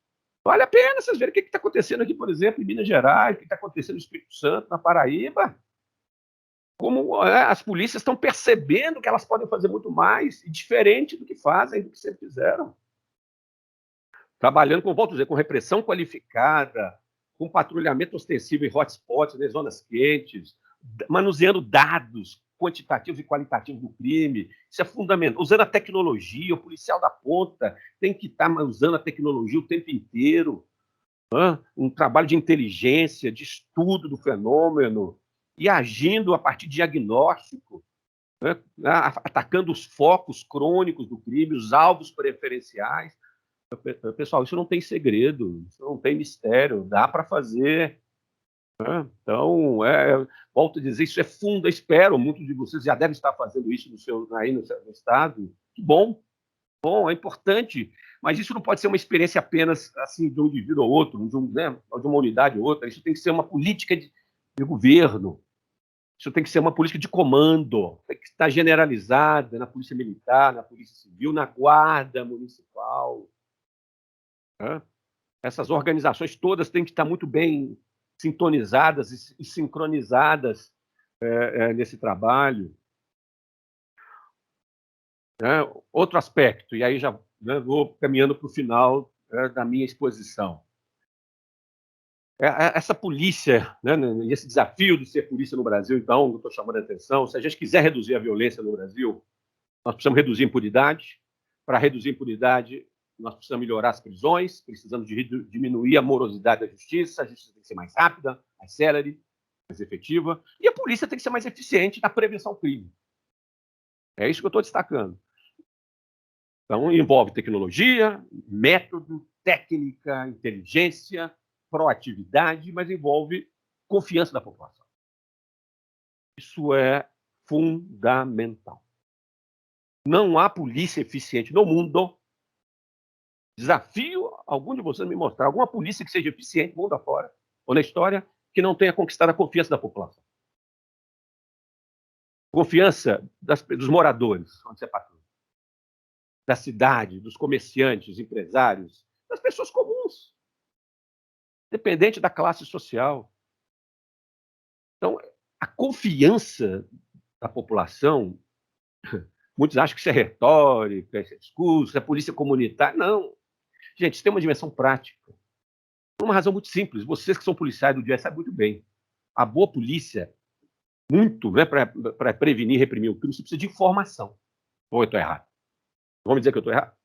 Vale a pena vocês verem o que está acontecendo aqui, por exemplo, em Minas Gerais, o que está acontecendo no Espírito Santo, na Paraíba. Como as polícias estão percebendo que elas podem fazer muito mais, e diferente do que fazem, do que sempre fizeram. Trabalhando, como volto a dizer, com repressão qualificada, com patrulhamento ostensivo em hotspots, nas zonas quentes, manuseando dados quantitativos e qualitativos do crime. Isso é fundamental. Usando a tecnologia, o policial da ponta tem que estar usando a tecnologia o tempo inteiro. Um trabalho de inteligência, de estudo do fenômeno e agindo a partir de diagnóstico, né? Atacando os focos crônicos do crime, os alvos preferenciais. Pessoal, isso não tem segredo, isso não tem mistério, dá para fazer. Né? Então, volto a dizer, isso é fundo, espero, muitos de vocês já devem estar fazendo isso aí no estado. Que bom, é importante, mas isso não pode ser uma experiência apenas assim de um indivíduo ou outro, de uma unidade ou outra. Isso tem que ser uma política de governo, isso tem que ser uma política de comando, tem que estar generalizada na polícia militar, na polícia civil, na guarda municipal. Né? Essas organizações todas têm que estar muito bem sintonizadas e sincronizadas nesse trabalho. Outro aspecto, e aí já vou caminhando para o final da minha exposição. Essa polícia, esse desafio de ser polícia no Brasil, então, eu estou chamando a atenção, se a gente quiser reduzir a violência no Brasil, nós precisamos reduzir a impunidade. Para reduzir a impunidade, nós precisamos melhorar as prisões, precisamos diminuir a morosidade da justiça, a justiça tem que ser mais rápida, mais célere, mais efetiva, e a polícia tem que ser mais eficiente na prevenção ao crime. É isso que eu estou destacando. Então, envolve tecnologia, método, técnica, inteligência, proatividade, mas envolve confiança da população. Isso é fundamental. Não há polícia eficiente no mundo. Desafio algum de vocês me mostrar alguma polícia que seja eficiente mundo afora, ou na história, que não tenha conquistado a confiança da população. Confiança dos moradores, onde você patrulha, da cidade, dos comerciantes, empresários, das pessoas comuns, dependente da classe social. Então, a confiança da população, muitos acham que isso é retórica, isso é discurso, é polícia comunitária. Não. Gente, isso tem uma dimensão prática. Por uma razão muito simples. Vocês que são policiais do dia sabem muito bem. A boa polícia, para prevenir e reprimir o crime, você precisa de informação. Ou eu estou errado? Vamos dizer que eu estou errado?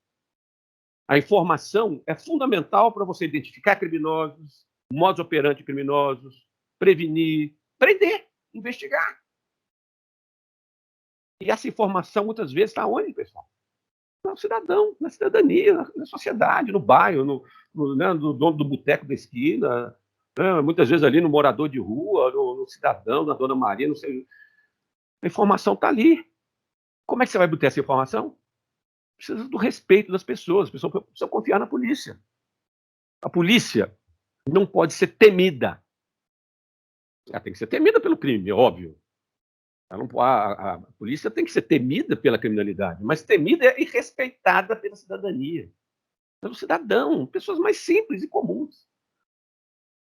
A informação é fundamental para você identificar criminosos, modus operandi criminosos, prevenir, prender, investigar. E essa informação, muitas vezes, está onde, pessoal? No cidadão, na cidadania, na sociedade, no bairro, no dono do boteco da esquina, né? Muitas vezes ali no morador de rua, no cidadão, na Dona Maria, não sei. A informação está ali. Como é que você vai obter essa informação? Precisa do respeito das pessoas, as pessoas precisam confiar na polícia. A polícia não pode ser temida. Ela tem que ser temida pelo crime, é óbvio. Ela não, a polícia tem que ser temida pela criminalidade, mas temida e respeitada pela cidadania, pelo cidadão, pessoas mais simples e comuns.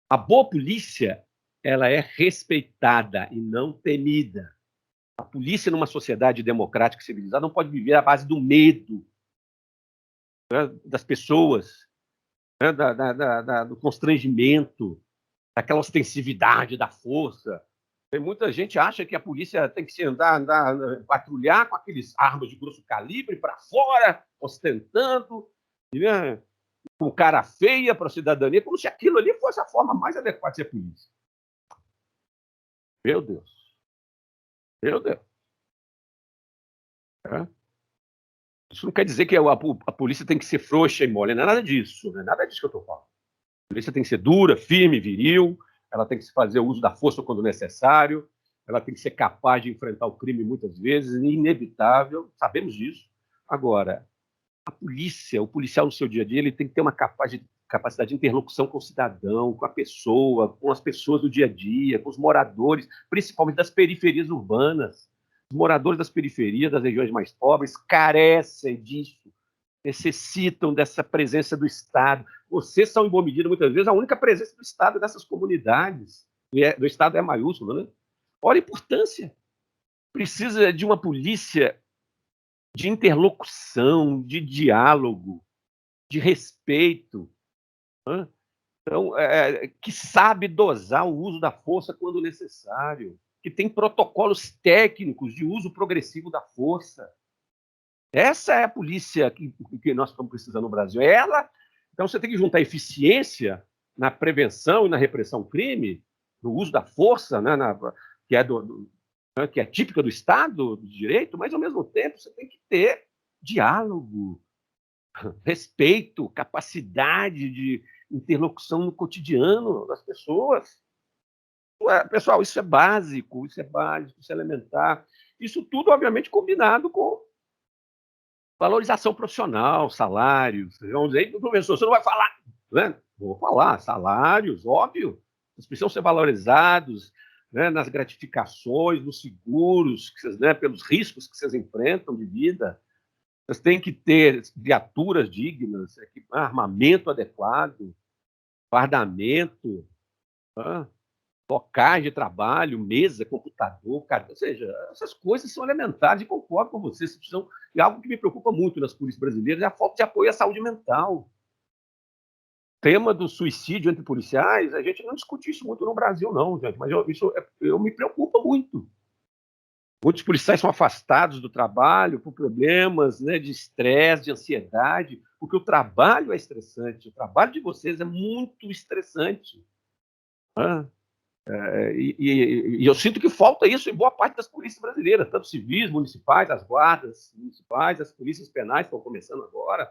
A boa polícia, ela é respeitada e não temida. A polícia, numa sociedade democrática e civilizada, não pode viver à base do medo, né, das pessoas, né, do constrangimento, daquela ostensividade da força. Tem muita gente que acha que a polícia tem que se patrulhar com aqueles armas de grosso calibre para fora, ostentando, né, com cara feia para a cidadania, como se aquilo ali fosse a forma mais adequada de ser polícia. Meu Deus. Meu Deus. É. Isso não quer dizer que a polícia tem que ser frouxa e mole, não é nada disso, não é nada disso que eu estou falando. A polícia tem que ser dura, firme, viril, ela tem que fazer uso da força quando necessário, ela tem que ser capaz de enfrentar o crime muitas vezes, inevitável, sabemos disso. Agora, a polícia, o policial no seu dia a dia, ele tem que ter uma capacidade de interlocução com o cidadão, com a pessoa, com as pessoas do dia a dia, com os moradores, principalmente das periferias urbanas. Os moradores das periferias, das regiões mais pobres, carecem disso, necessitam dessa presença do Estado. Vocês são, em boa medida, muitas vezes, a única presença do Estado nessas comunidades. Do Estado é maiúsculo, né? Olha a importância. Precisa de uma polícia de interlocução, de diálogo, de respeito, né? Então, que sabe dosar o uso da força quando necessário, que tem protocolos técnicos de uso progressivo da força. Essa é a polícia que nós estamos precisando no Brasil. Então, você tem que juntar eficiência na prevenção e na repressão ao crime, no uso da força, né, que é que é típica do Estado de Direito, mas, ao mesmo tempo, você tem que ter diálogo, respeito, capacidade de interlocução no cotidiano das pessoas. Pessoal, isso é básico, isso é elementar. Isso tudo, obviamente, combinado com valorização profissional, salários. Vamos dizer, professor, você não vai falar, né? Vou falar, salários, óbvio, eles precisam ser valorizados, né, nas gratificações, nos seguros, né, pelos riscos que vocês enfrentam de vida. Vocês têm que ter viaturas dignas, armamento adequado, fardamento, né, locais de trabalho, mesa, computador, cara, ou seja, essas coisas são elementares e concordo com vocês. E algo que me preocupa muito nas polícias brasileiras é a falta de apoio à saúde mental. O tema do suicídio entre policiais, a gente não discute isso muito no Brasil, não, gente, mas eu me preocupa muito. Muitos policiais são afastados do trabalho por problemas, né, de estresse, de ansiedade, porque o trabalho é estressante. O trabalho de vocês é muito estressante. Né? E eu sinto que falta isso em boa parte das polícias brasileiras, tanto civis, municipais, as guardas municipais, as polícias penais estão começando agora.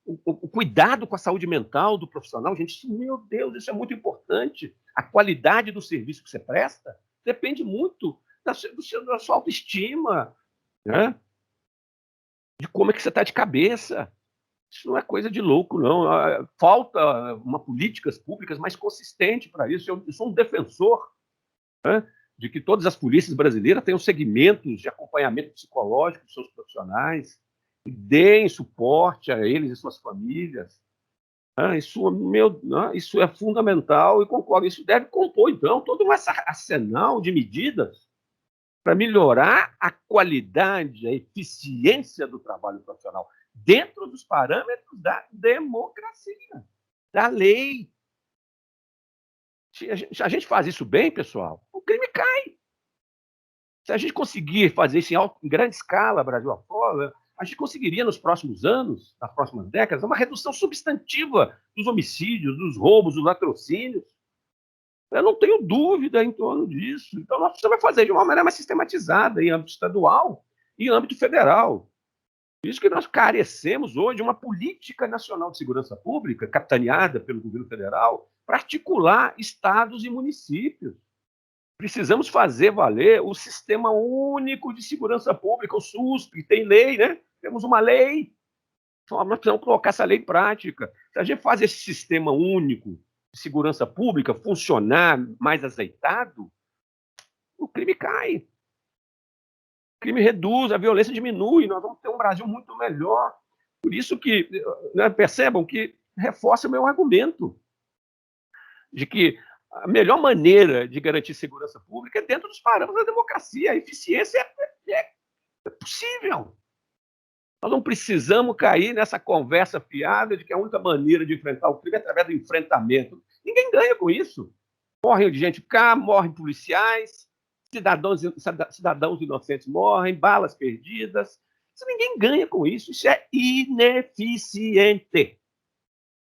O cuidado com a saúde mental do profissional, gente, meu Deus, isso é muito importante. A qualidade do serviço que você presta depende muito da sua autoestima, né? De como é que você está de cabeça. Isso não é coisa de louco, não. Falta políticas públicas mais consistentes para isso. Eu sou um defensor, né, de que todas as polícias brasileiras tenham segmentos de acompanhamento psicológico dos seus profissionais, e deem suporte a eles e suas famílias. Isso é fundamental e concordo. Isso deve compor, então, todo um arsenal de medidas para melhorar a qualidade, a eficiência do trabalho profissional, dentro dos parâmetros da democracia, da lei. Se a gente faz isso bem, pessoal, o crime cai. Se a gente conseguir fazer isso em grande escala, Brasil afora, a gente conseguiria, nos próximos anos, nas próximas décadas, uma redução substantiva dos homicídios, dos roubos, dos latrocínios. Eu não tenho dúvida em torno disso. Então, nós precisamos fazer de uma maneira mais sistematizada, em âmbito estadual, e âmbito federal. Por isso que nós carecemos hoje de uma política nacional de segurança pública, capitaneada pelo governo federal, para articular estados e municípios. Precisamos fazer valer o Sistema Único de Segurança Pública, o SUS, que tem lei, né? Temos uma lei. Nós precisamos colocar essa lei em prática. Se a gente faz esse Sistema Único de Segurança Pública funcionar mais azeitado, o crime cai. O crime reduz, a violência diminui, nós vamos ter um Brasil muito melhor. Por isso que, né, percebam que reforça o meu argumento de que a melhor maneira de garantir segurança pública é dentro dos parâmetros da democracia. A eficiência é possível. Nós não precisamos cair nessa conversa fiada de que a única maneira de enfrentar o crime é através do enfrentamento. Ninguém ganha com isso. Morrem gente cá, morrem policiais, cidadãos inocentes morrem, balas perdidas. Isso ninguém ganha com isso. Isso é ineficiente.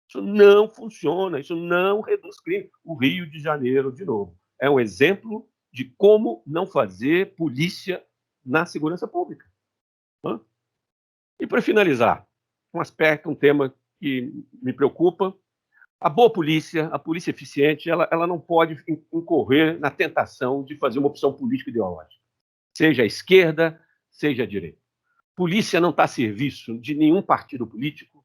Isso não funciona, isso não reduz crime. O Rio de Janeiro, de novo, é um exemplo de como não fazer polícia na segurança pública. E, para finalizar, um aspecto, um tema que me preocupa, a boa polícia, a polícia eficiente, ela não pode incorrer na tentação de fazer uma opção política ideológica, seja a esquerda, seja a direita. Polícia não está a serviço de nenhum partido político,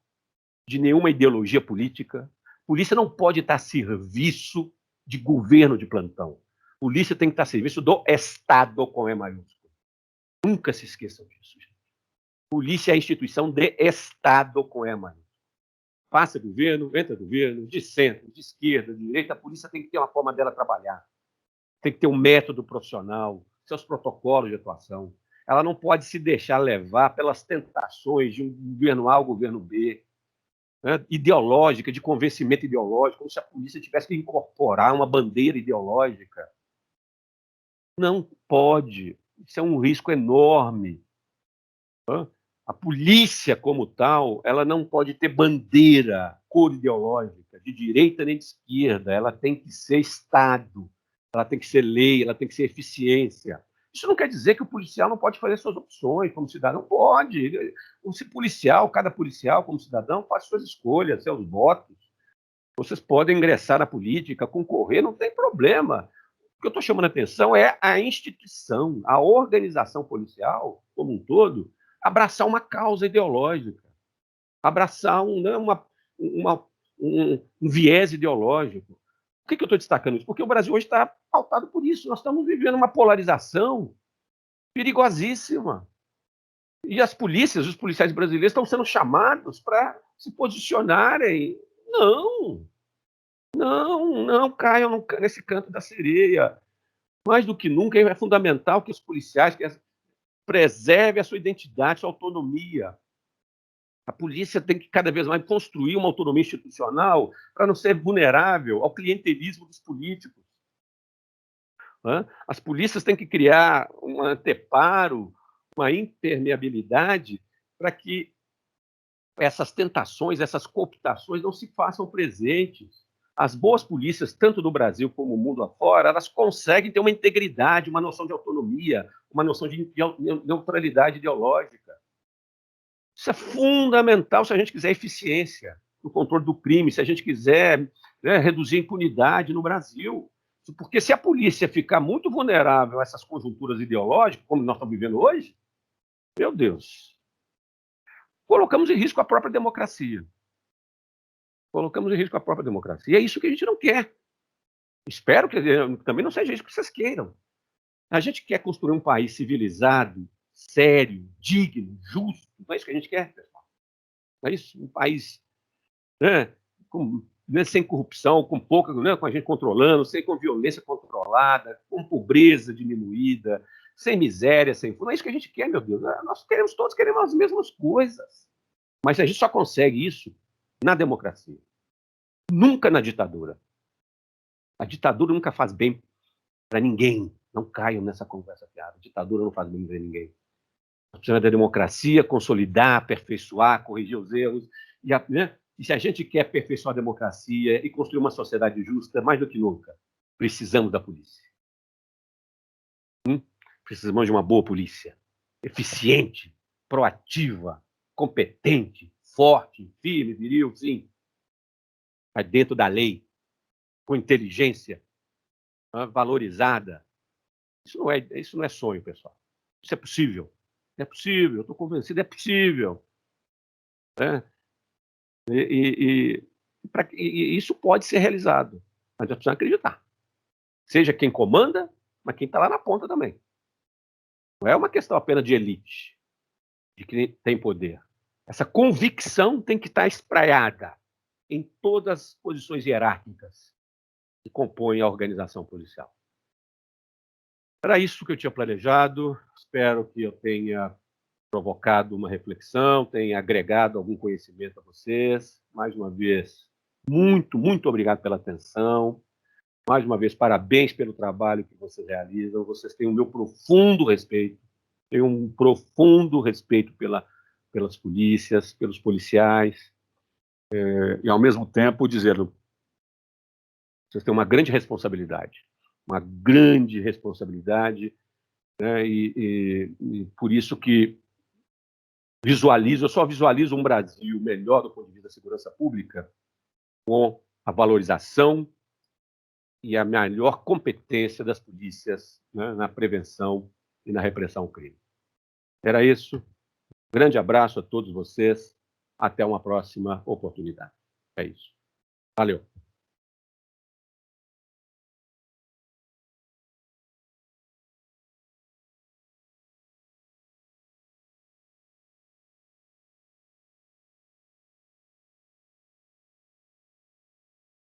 de nenhuma ideologia política. Polícia não pode estar a serviço de governo de plantão. Polícia tem que estar a serviço do Estado, com E maiúsculo. Nunca se esqueçam disso, gente. Polícia é a instituição de Estado, com E maiúsculo. Passa governo, entra governo, de centro, de esquerda, de direita, a polícia tem que ter uma forma dela trabalhar. Tem que ter um método profissional, seus protocolos de atuação. Ela não pode se deixar levar pelas tentações de um governo A ou governo B, né, ideológica, de convencimento ideológico, como se a polícia tivesse que incorporar uma bandeira ideológica. Não pode. Isso é um risco enorme. A polícia, como tal, ela não pode ter bandeira, cor ideológica, de direita nem de esquerda. Ela tem que ser Estado, ela tem que ser lei, ela tem que ser eficiência. Isso não quer dizer que o policial não pode fazer suas opções como cidadão. Pode. Cada policial, como cidadão, faz suas escolhas, seus votos. Vocês podem ingressar na política, concorrer, não tem problema. O que eu estou chamando a atenção é a instituição, a organização policial, como um todo, abraçar uma causa ideológica, abraçar um viés ideológico. Por que eu estou destacando isso? Porque o Brasil hoje está pautado por isso. Nós estamos vivendo uma polarização perigosíssima. E as polícias, os policiais brasileiros estão sendo chamados para se posicionarem. Não caiam nesse canto da sereia. Mais do que nunca, é fundamental que os policiais preservem a sua identidade, sua autonomia. A polícia tem que cada vez mais construir uma autonomia institucional para não ser vulnerável ao clientelismo dos políticos. As polícias têm que criar um anteparo, uma impermeabilidade para que essas tentações, essas cooptações não se façam presentes. As boas polícias, tanto no Brasil como no mundo afora, elas conseguem ter uma integridade, uma noção de autonomia, uma noção de neutralidade ideológica. Isso é fundamental se a gente quiser eficiência no controle do crime, se a gente quiser, né, reduzir a impunidade no Brasil. Porque se a polícia ficar muito vulnerável a essas conjunturas ideológicas, como nós estamos vivendo hoje, meu Deus, colocamos em risco a própria democracia. Colocamos em risco a própria democracia. E é isso que a gente não quer. Espero que também não seja isso que vocês queiram. A gente quer construir um país civilizado, sério, digno, justo. Não é isso que a gente quer, pessoal. Não é isso? Um país, né, sem corrupção, com pouca, né, com a gente controlando, com violência controlada, com pobreza diminuída, sem miséria, sem fome. Não é isso que a gente quer, meu Deus. Nós todos queremos as mesmas coisas. Mas a gente só consegue isso na democracia. Nunca na ditadura. A ditadura nunca faz bem para ninguém. Não caiam nessa conversa fiada. A ditadura não faz bem para ninguém. Nós precisamos da democracia, consolidar, aperfeiçoar, corrigir os erros. E se a gente quer aperfeiçoar a democracia e construir uma sociedade justa, mais do que nunca, precisamos da polícia. Precisamos de uma boa polícia. eficiente, proativa, competente, forte, firme, viril, sim, mas dentro da lei, com inteligência, valorizada. Isso não é sonho, pessoal. Isso é possível. É possível, eu estou convencido, é possível. Né? E isso pode ser realizado, mas nós precisamos acreditar. Seja quem comanda, mas quem está lá na ponta também. Não é uma questão apenas de elite, de quem tem poder. Essa convicção tem que estar espraiada em todas as posições hierárquicas que compõem a organização policial. Era isso que eu tinha planejado. Espero que eu tenha provocado uma reflexão, tenha agregado algum conhecimento a vocês. Mais uma vez, muito, muito obrigado pela atenção. Mais uma vez, parabéns pelo trabalho que vocês realizam. Vocês têm o meu profundo respeito. Tenho um profundo respeito pelas polícias, pelos policiais. E, ao mesmo tempo, dizendo, vocês têm uma grande responsabilidade. Uma grande responsabilidade. Né? E por isso que eu só visualizo um Brasil melhor do ponto de vista da segurança pública com a valorização e a melhor competência das polícias, né, na prevenção e na repressão ao crime. Era isso. Grande abraço a todos vocês. Até uma próxima oportunidade. É isso. Valeu.